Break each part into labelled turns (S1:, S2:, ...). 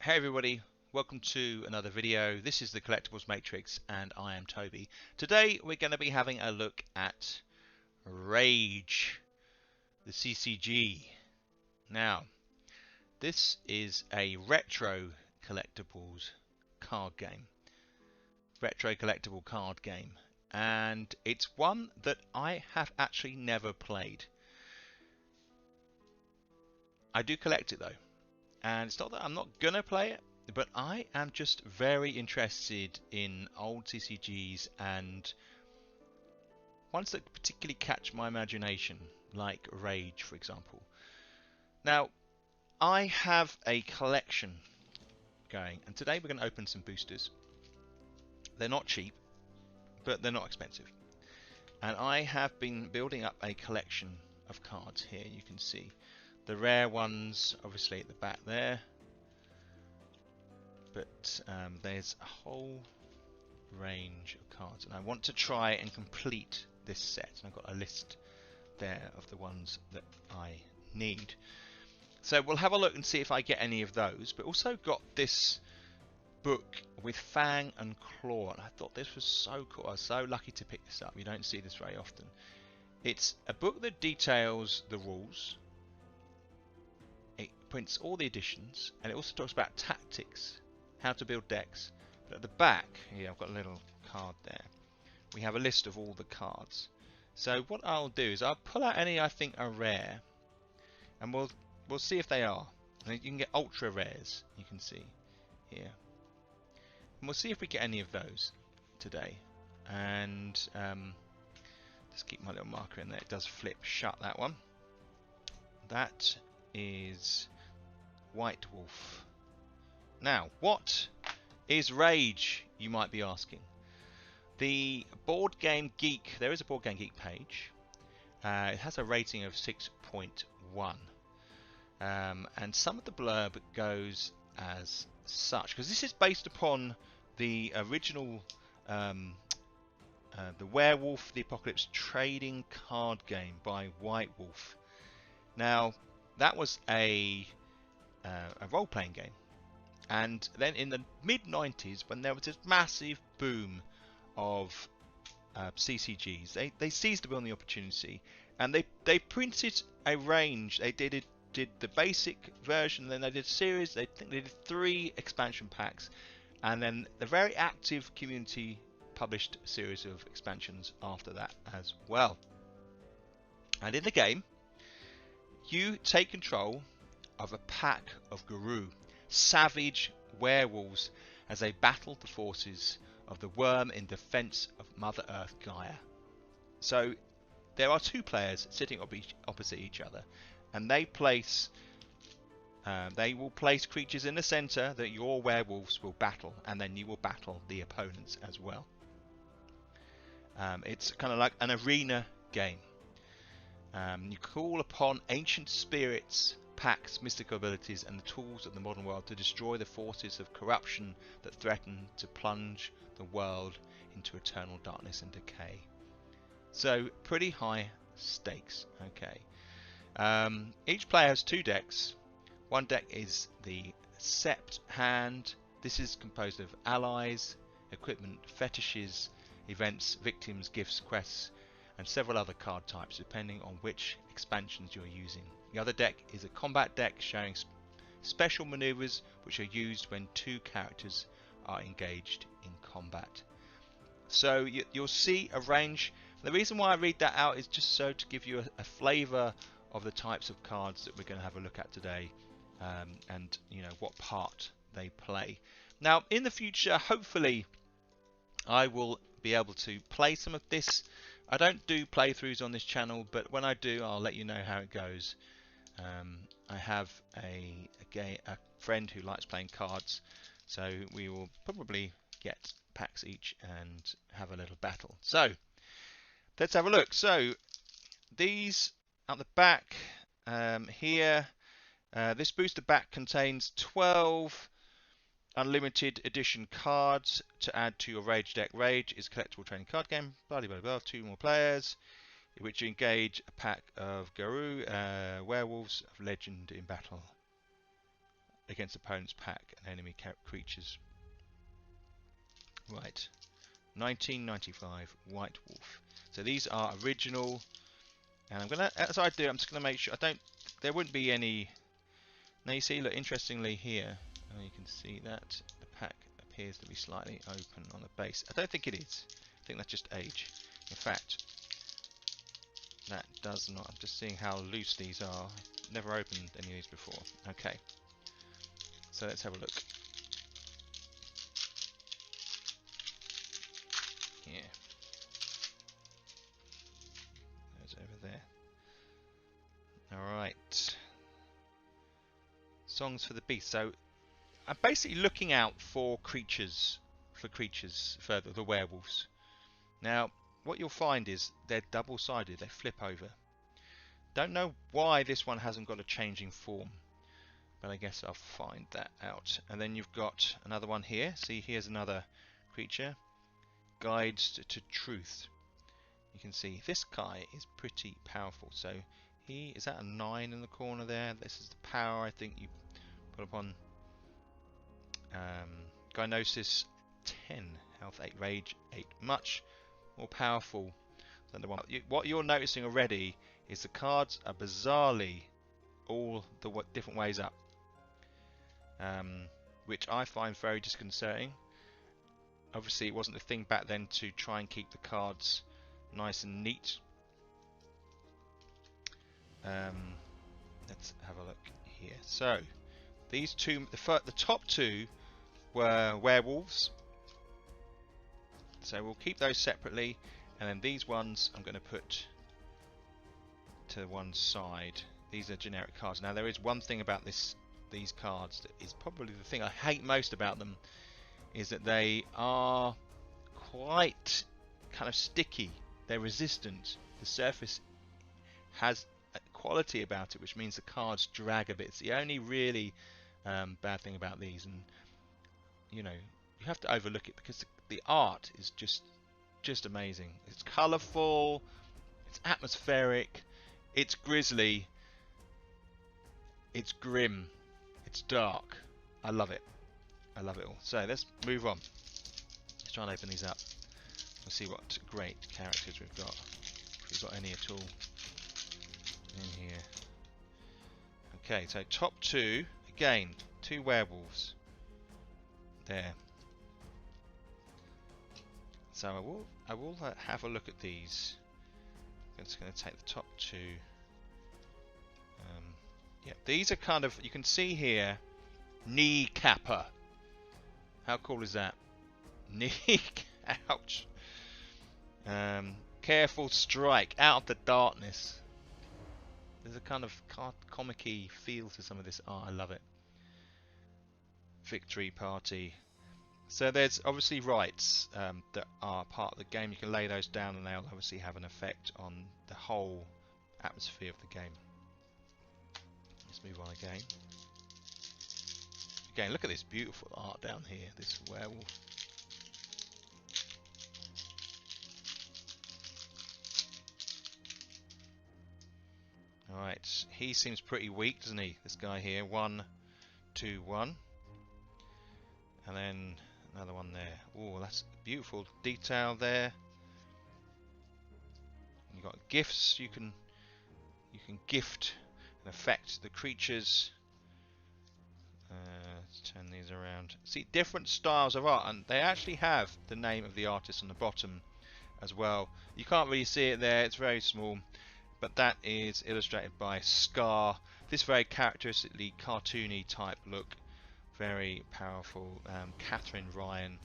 S1: Hey everybody, welcome to another video. This is the Collectibles Matrix and I am Toby. Today we're going to be having a look at Rage, the CCG. Now, this is a retro collectibles card game. Retro collectible card game. And it's one that I have actually never played. I do collect it though. And it's not that I'm not gonna play it, but I am just very interested in old CCGs and ones that particularly catch my imagination, like Rage, for example. Now, I have a collection going, and today we're going to open some boosters. They're not cheap, but they're not expensive. And I have been building up a collection of cards here. You can see the rare ones, obviously at the back there. But there's a whole range of cards, and I want to try and complete this set. And I've got a list there of the ones that I need. So we'll have a look and see if I get any of those. But also got this book with Fang and Claw, and I thought this was so cool. I was so lucky to pick this up. You don't see this very often. It's a book that details the rules. It prints all the editions, and it also talks about tactics, how to build decks. But at the back here, I've got a little card there. We have a list of all the cards. So what I'll do is I'll pull out any I think are rare, and we'll see if they are. And you can get ultra rares. You can see here, and we'll see if we get any of those today. And just keep my little marker in there. It does flip shut, that one. That is White Wolf. Now, what is Rage, you might be asking? The Board Game Geek, there is a Board Game Geek page. It has a rating of 6.1. And some of the blurb goes as such, because this is based upon the original the Werewolf the Apocalypse trading card game by White Wolf. Now, that was a role-playing game. And then in the mid-90s, when there was this massive boom of CCGs, they seized upon the opportunity, and they printed a range. They did the basic version, then they did a series. They think they did 3 expansion packs, and then the very active community published a series of expansions after that as well. And in the game, you take control of a pack of Guru, savage werewolves, as they battle the forces of the worm in defense of Mother Earth Gaia. So there are 2 players sitting opposite each other, and they will place creatures in the center that your werewolves will battle, and then you will battle the opponents as well. It's kind of like an arena game. You call upon ancient spirits, pacts, mystical abilities, and the tools of the modern world to destroy the forces of corruption that threaten to plunge the world into eternal darkness and decay. So pretty high stakes. Okay. Each player has 2 decks. One deck is the Sept hand. This is composed of allies, equipment, fetishes, events, victims, gifts, quests, and several other card types depending on which expansions you're using. The other deck is a combat deck showing special maneuvers which are used when 2 characters are engaged in combat. So you'll see a range. The reason why I read that out is just so to give you a flavour of the types of cards that we're going to have a look at today, and you know what part they play. Now in the future, hopefully I will be able to play some of this. I don't do playthroughs on this channel, but when I do, I'll let you know how it goes. I have a friend who likes playing cards, so we will probably get packs each and have a little battle. So let's have a look. So these at the back here, this booster pack contains 12 unlimited edition cards to add to your Rage deck. Rage is a collectible trading card game. Blah blah blah. 2 more players, which engage a pack of Guru werewolves of legend in battle. against opponent's pack and enemy creatures. Right, 1995 White Wolf. So these are original, and I'm gonna, as I do, I'm just gonna make sure there wouldn't be any. Now you see, look, interestingly here, you can see that the pack appears to be slightly open on the base. I don't think it is. I think that's just age. In fact, that does not. I'm just seeing how loose these are. Never opened any of these before. Okay, so let's have a look. Here, there's over there. All right. Songs for the beast. So I'm basically looking out for creatures, further, the werewolves. Now, what you'll find is they're double-sided. They flip over. Don't know why this one hasn't got a changing form, but I guess I'll find that out. And then you've got another one here. See, here's another creature. Guides to truth. You can see this guy is pretty powerful. So he is that a 9 in the corner there. This is the power I think you put upon Gynosis 10, health 8, rage 8. Much more powerful than the one. What you're noticing already is the cards are bizarrely all the different ways up, which I find very disconcerting. Obviously it wasn't the thing back then to try and keep the cards nice and neat. Let's have a look here. So these two, the top two were werewolves, so we'll keep those separately, and then these ones I'm going to put to one side. These are generic cards. Now there is one thing about these cards that is probably the thing I hate most about them, is that they are quite kind of sticky. They're resistant. The surface has a quality about it, which means the cards drag a bit. It's the only really bad thing about these, and you know, you have to overlook it because the art is just amazing. It's colourful, it's atmospheric, it's grisly, it's grim, it's dark. I love it. I love it all. So let's move on. Let's try and open these up. We'll see what great characters we've got. If we've got any at all in here. Okay, so top two, again, two werewolves. There. So I will have a look at these. I'm just going to take the top two. Yeah, these are kind of, you can see here, knee capper. How cool is that? Knee, ouch. Careful strike, out of the darkness. There's a kind of comic-y feel to some of this art. I love it. Victory party. So there's obviously rights that are part of the game. You can lay those down and they'll obviously have an effect on the whole atmosphere of the game. Let's move on again. Again, look at this beautiful art down here, this werewolf. Alright, he seems pretty weak, doesn't he? This guy here, 1, 2, 1. And then another one there. Oh, that's beautiful detail there. You've got gifts. You can gift and affect the creatures. Let's turn these around. See, different styles of art, and they actually have the name of the artist on the bottom as well. You can't really see it there; it's very small. But that is illustrated by Scar. This very characteristically cartoony type look. Very powerful. Catherine Ryan,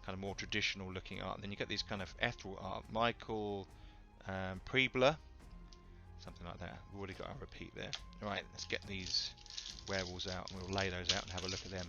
S1: kind of more traditional looking art. And then you get these kind of ethereal art. Michael Preebler, something like that. We've already got our repeat there. Alright, let's get these werewolves out and we'll lay those out and have a look at them.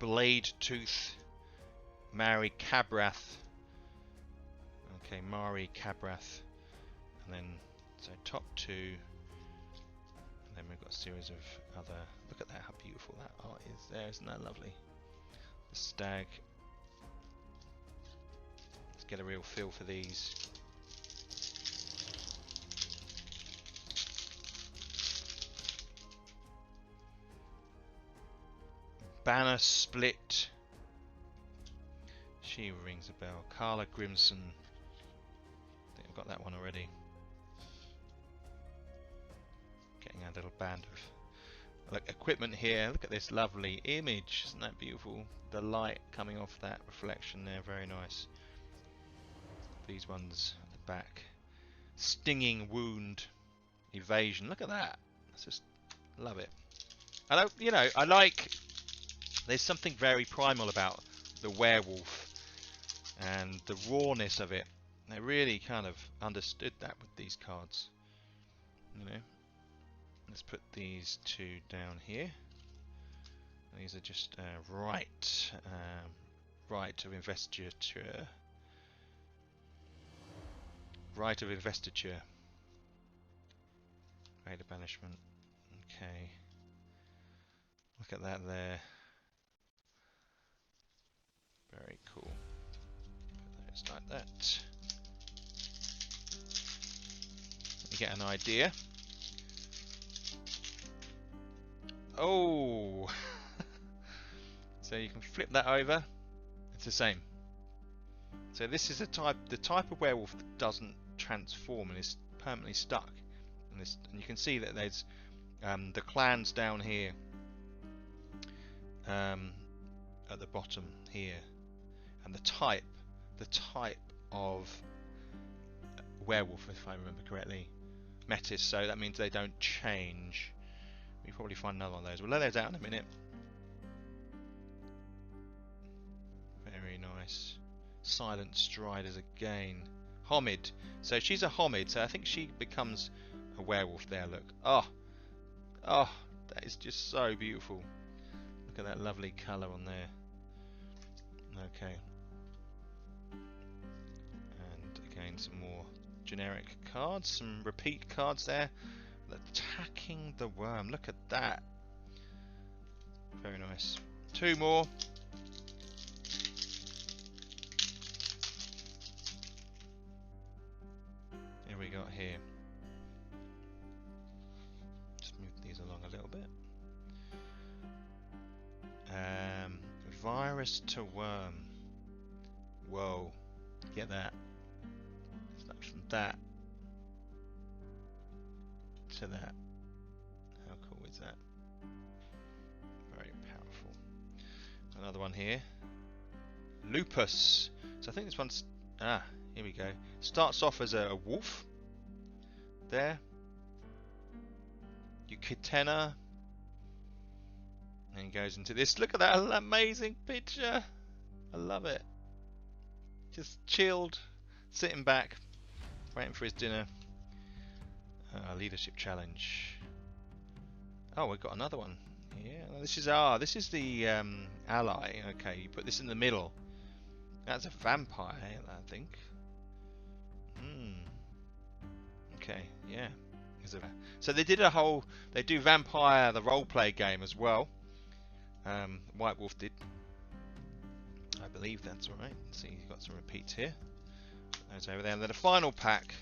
S1: Blade Tooth, Mari Cabrath. Okay, Mari Cabrath. And then, so top two. And then we've got a series of other. Look at that, how beautiful that art is there. Isn't that lovely? The stag. Let's get a real feel for these. Banner Split. She rings a bell. Carla Grimson. I think I've got that one already. Getting a little band of equipment here. Look at this lovely image. Isn't that beautiful? The light coming off that reflection there. Very nice. These ones at the back. Stinging Wound. Evasion. Look at that. I just love it. I don't, you know, I like. There's something very primal about the werewolf and the rawness of it. They really kind of understood that with these cards. You know. Let's put these two down here. These are just right of investiture. Right of investiture. Right of banishment. Okay. Look at that there. Very cool. Put those like that. You get an idea. Oh! So you can flip that over. It's the same. So this is the type of werewolf that doesn't transform and is permanently stuck. And you can see that there's the clans down here at the bottom here, and the type of werewolf, if I remember correctly, Metis. So that means they don't change. We probably find another one of those. We'll let those out in a minute. Very nice. Silent Striders again. Homid. So she's a Homid, so I think she becomes a werewolf there, look. Oh, that is just so beautiful. Look at that lovely colour on there. Okay. And again, some more generic cards, some repeat cards there. Attacking the Worm, look at that. Very nice. Two more. Here we got here. Just move these along a little bit. Virus to Worm. Whoa. Get that. So from that to that. How cool is that? Very powerful. Another one here. Lupus. So I think this one's... here we go. Starts off as a wolf. There. Ukitena. And goes into this. Look at that amazing picture. I love it. Just chilled. Sitting back. Waiting for his dinner. Leadership challenge. Oh, we've got another one. Yeah, this is the ally. Okay, you put this in the middle. That's a vampire, I think. Okay, yeah. So they did they do Vampire, the roleplay game as well. White Wolf did. I believe that's right. See, you've got some repeats here. Those over there. And then the final pack.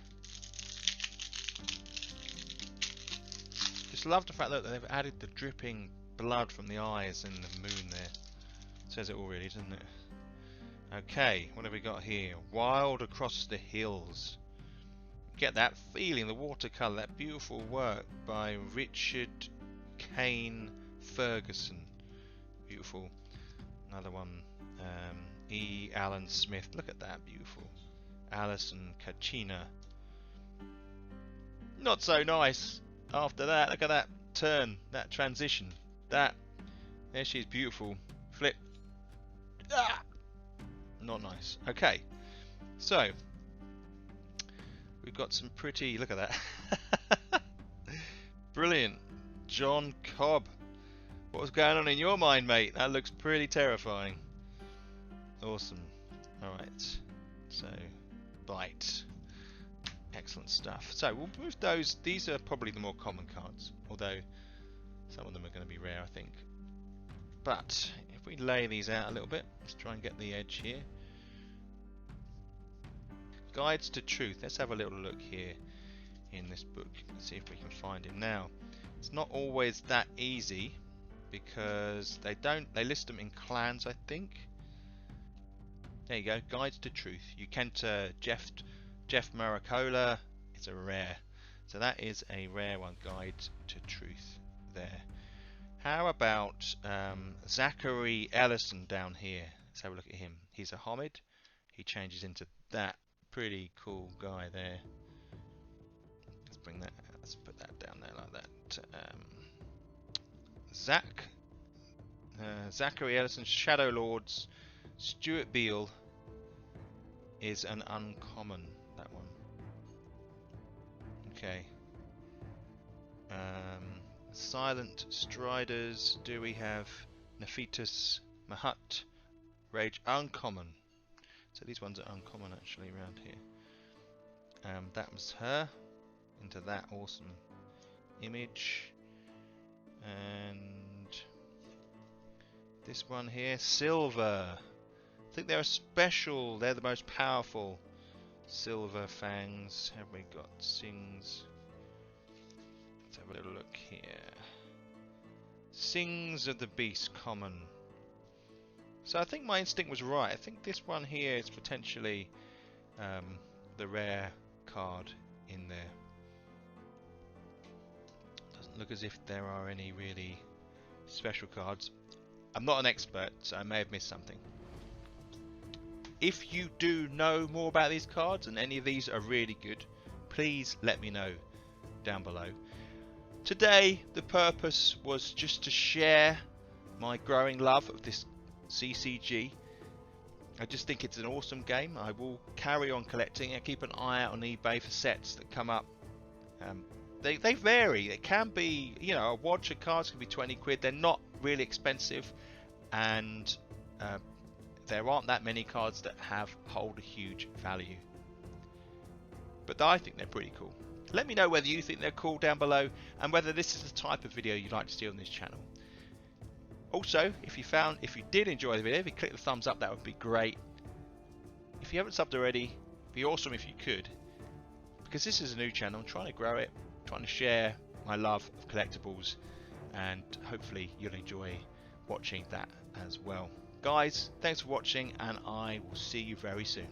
S1: Just love the fact that they've added the dripping blood from the eyes and the moon there. Says it all really, doesn't it? Okay, what have we got here? Wild Across the Hills. Get that feeling, the watercolour, that beautiful work by Richard Kane Ferguson. Beautiful. Another one, E. Alan Smith. Look at that, beautiful. Alison Kachina. Not so nice. After that, look at that turn, that transition. There she is, beautiful. Flip. Not nice. Okay, so we've got some pretty. Look at that. Brilliant, John Cobb. What was going on in your mind, mate? That looks pretty terrifying. Awesome. All right. So, bite. Excellent stuff. So we'll move those. These are probably the more common cards, although some of them are going to be rare, I think. But if we lay these out a little bit, let's try and get the edge here. Guides to Truth. Let's have a little look here in this book. Let's see if we can find him. Now, it's not always that easy because they list them in clans, I think. There you go, Guides to Truth. You can Jeff Maricola. It's a rare, so that is a rare one. Guide to Truth there. How about Zachary Ellison down here? Let's have a look at him. He's a Homid. He changes into that pretty cool guy there. Let's bring that. Let's put that down there like that. Zachary Ellison, Shadow Lords. Stuart Beale is an uncommon. That one. Okay. Silent Striders. Do we have Nephitus, Mahat, Rage? Uncommon. So these ones are uncommon actually around here. That was her. Into that awesome image. And this one here, Silver. I think they're a special. They're the most powerful. Silver Fangs. Have we got Sings? Let's have a little look here. Sings of the Beast, common. So I think my instinct was right. I think this one here is potentially the rare card in there. Doesn't look as if there are any really special cards. I'm not an expert, so I may have missed something. If you do know more about these cards and any of these are really good, please let me know down below. Today the purpose was just to share my growing love of this CCG. I just think it's an awesome game. I will carry on collecting. I keep an eye out on eBay for sets that come up. They vary. It can be, you know, a watch of cards can be 20 quid. They're not really expensive, and there aren't that many cards that hold a huge value. But I think they're pretty cool. Let me know whether you think they're cool down below, and whether this is the type of video you'd like to see on this channel. Also, if you did enjoy the video, if you click the thumbs up, that would be great. If you haven't subbed already, it'd be awesome if you could, because this is a new channel. I'm trying to grow it, trying to share my love of collectibles, and hopefully you'll enjoy watching that as well. Guys, thanks for watching, and I will see you very soon.